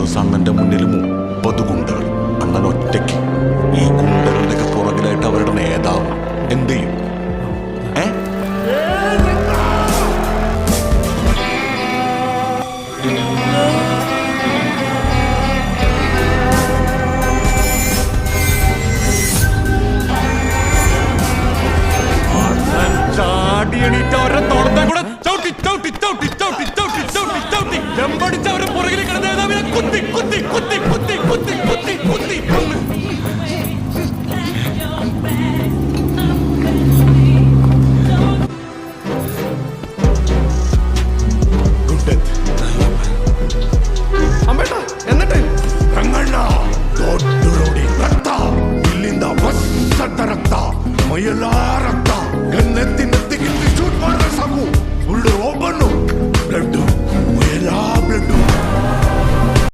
ദിവസം അണ്ണന്റെ മുന്നിൽ 30 ഗുണ്ടകൾ, അണ്ണൻ ഒറ്റയ്ക്ക്. ഈ ഗുണ്ടകളുടെയൊക്കെ പുറകിലായിട്ട് അവരുടെ നേതാവ് എന്ത് ചെയ്യും? പുറകിൽ കിടന്ന നേതാവിനെ കുത്തി